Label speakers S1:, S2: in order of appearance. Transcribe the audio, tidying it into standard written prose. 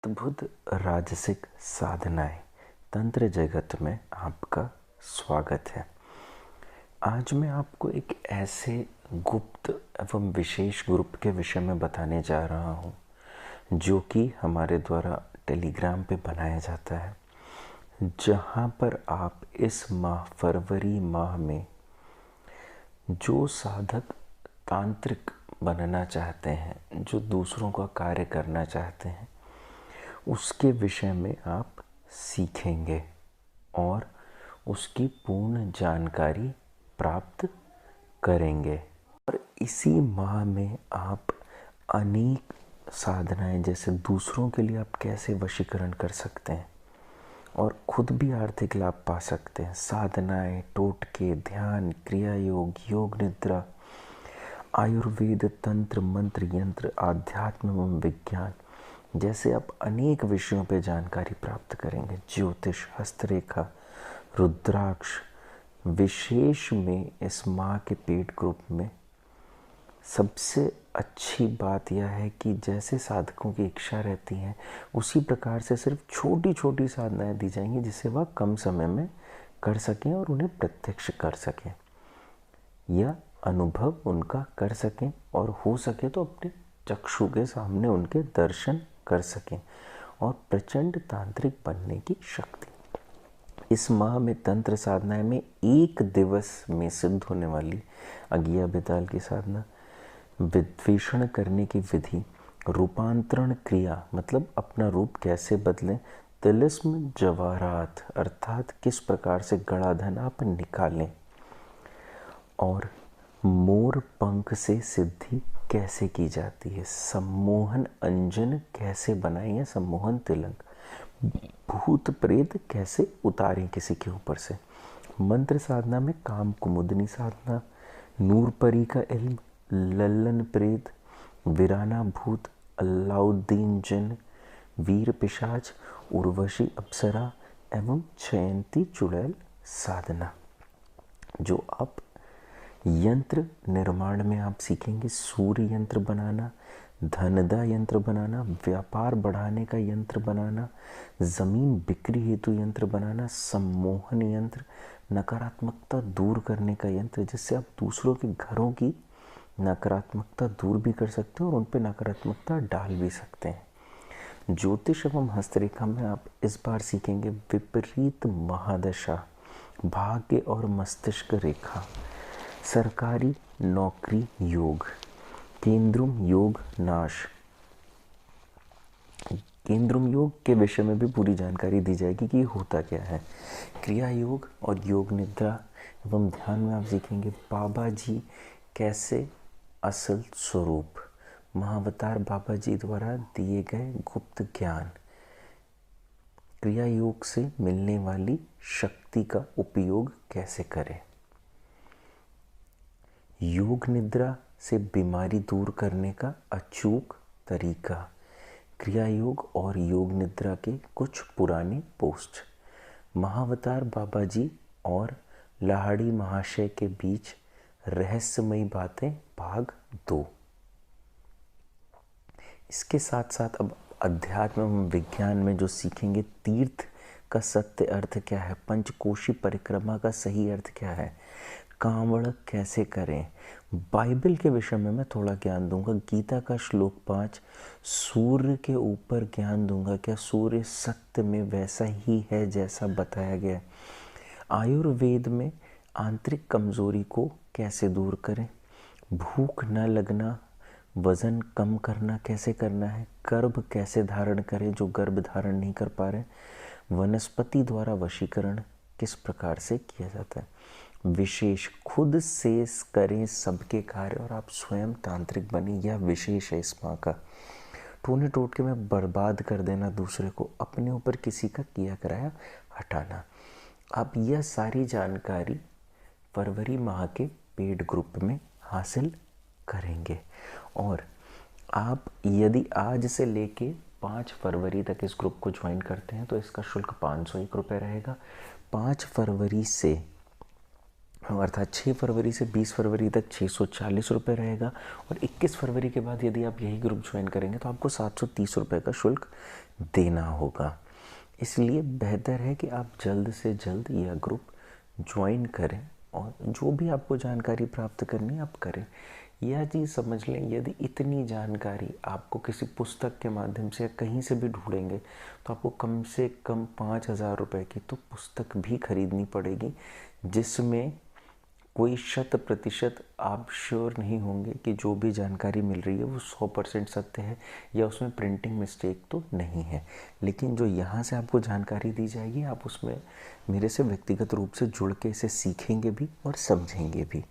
S1: अद्भुत राजसिक साधनाएं तंत्र जगत में आपका स्वागत है। आज मैं आपको एक ऐसे गुप्त एवं विशेष ग्रुप के विषय में बताने जा रहा हूं, जो कि हमारे द्वारा टेलीग्राम पे बनाया जाता है, जहां पर आप इस माह फरवरी माह में जो साधक तांत्रिक बनना चाहते हैं, जो दूसरों का कार्य करना चाहते हैं, उसके विषय में आप सीखेंगे और उसकी पूर्ण जानकारी प्राप्त करेंगे। और इसी माह में आप अनेक साधनाएं, जैसे दूसरों के लिए आप कैसे वशीकरण कर सकते हैं और खुद भी आर्थिक लाभ पा सकते हैं, साधनाएं, टोटके, ध्यान, क्रिया योग, योग निद्रा, आयुर्वेद, तंत्र, मंत्र, यंत्र, आध्यात्म एवं विज्ञान जैसे आप अनेक विषयों पर जानकारी प्राप्त करेंगे। ज्योतिष, हस्तरेखा, रुद्राक्ष। विशेष में इस माह के पेड ग्रुप में सबसे अच्छी बात यह है कि जैसे साधकों की इच्छा रहती है, उसी प्रकार से सिर्फ छोटी छोटी साधनाएं दी जाएंगी, जिसे वह कम समय में कर सकें और उन्हें प्रत्यक्ष कर सकें या अनुभव उनका कर सकें, और हो सके तो अपने चक्षु के सामने उनके दर्शन कर सकें और प्रचंड तांत्रिक बनने की शक्ति। इस माह में तंत्र साधनाएं में एक दिवस में सिद्ध होने वाली अगिया बेताल की साधना, विद्वेषण करने की विधि, रूपांतरण क्रिया मतलब अपना रूप कैसे बदलें, तिलिस्म जवाहरात अर्थात किस प्रकार से गड़ा धन आप निकालें, और मोर पंख से सिद्धि कैसे की जाती है, सम्मोहन अंजन कैसे बनाएं या सम्मोहन तिलक, भूत प्रेत कैसे उतारें किसी के ऊपर से। मंत्र साधना में काम कुमुदनी साधना, नूरपरी का इल्म, लल्लन प्रेत, वीराना भूत, अलाउद्दीन जिन, वीर पिशाच, उर्वशी अप्सरा एवं जयंती चुड़ैल साधना। जो आप यंत्र निर्माण में आप सीखेंगे, सूर्य यंत्र बनाना, धनदा यंत्र बनाना, व्यापार बढ़ाने का यंत्र बनाना, जमीन बिक्री हेतु यंत्र बनाना, सम्मोहन यंत्र, नकारात्मकता दूर करने का यंत्र, जिससे आप दूसरों के घरों की नकारात्मकता दूर भी कर सकते हैं और उन पर नकारात्मकता डाल भी सकते हैं। ज्योतिष एवं हस्तरेखा में आप इस बार सीखेंगे विपरीत महादशा, भाग्य और मस्तिष्क रेखा, सरकारी नौकरी योग, केंद्रुम योग नाश। केंद्रुम योग के विषय में भी पूरी जानकारी दी जाएगी कि होता क्या है। क्रिया योग और योग निद्रा एवं ध्यान में आप सीखेंगे बाबा जी कैसे असल स्वरूप, महाअवतार बाबा जी द्वारा दिए गए गुप्त ज्ञान, क्रिया योग से मिलने वाली शक्ति का उपयोग कैसे करें, योग निद्रा से बीमारी दूर करने का अचूक तरीका, क्रिया योग और योग निद्रा के कुछ पुराने पोस्ट, महाअवतार बाबा जी और लाहड़ी महाशय के बीच रहस्यमयी बातें भाग 2। इसके साथ साथ अब अध्यात्म एवं विज्ञान में जो सीखेंगे, तीर्थ का सत्य अर्थ क्या है, पंचकोशी परिक्रमा का सही अर्थ क्या है, कांवड़ कैसे करें, बाइबल के विषय में मैं थोड़ा ज्ञान दूंगा, गीता का श्लोक 5, सूर्य के ऊपर ज्ञान दूंगा, क्या सूर्य सत्य में वैसा ही है जैसा बताया गया, आयुर्वेद में आंतरिक कमजोरी को कैसे दूर करें, भूख न लगना, वजन कम करना कैसे करना है, गर्भ कैसे धारण करें जो गर्भ धारण नहीं कर पा रहे, वनस्पति द्वारा वशीकरण किस प्रकार से किया जाता है, विशेष खुद से करें सबके कार्य और आप स्वयं तांत्रिक बने, यह विशेष है इस माह का। टोने टोटके में बर्बाद कर देना दूसरे को, अपने ऊपर किसी का किया कराया हटाना। आप यह सारी जानकारी फरवरी माह के पेड ग्रुप में हासिल करेंगे, और आप यदि आज से लेके 5 फरवरी तक इस ग्रुप को ज्वाइन करते हैं तो इसका शुल्क 501 रुपये रहेगा। 5 फरवरी से अर्थात 6 फरवरी से 20 फरवरी तक 640 रुपये रहेगा, और 21 फरवरी के बाद यदि आप यही ग्रुप ज्वाइन करेंगे तो आपको 730 रुपये का शुल्क देना होगा। इसलिए बेहतर है कि आप जल्द से जल्द यह ग्रुप ज्वाइन करें, और जो भी आपको जानकारी प्राप्त करनी आप करें। यह चीज़ समझ लें, यदि इतनी जानकारी आपको किसी पुस्तक के माध्यम से या कहीं से भी ढूंढेंगे तो आपको कम से कम 5,000 रुपये की तो पुस्तक भी खरीदनी पड़ेगी, जिसमें कोई 100% आप श्योर नहीं होंगे कि जो भी जानकारी मिल रही है वो 100% सत्य है या उसमें प्रिंटिंग मिस्टेक तो नहीं है। लेकिन जो यहाँ से आपको जानकारी दी जाएगी, आप उसमें मेरे से व्यक्तिगत रूप से जुड़ के इसे सीखेंगे भी और समझेंगे भी।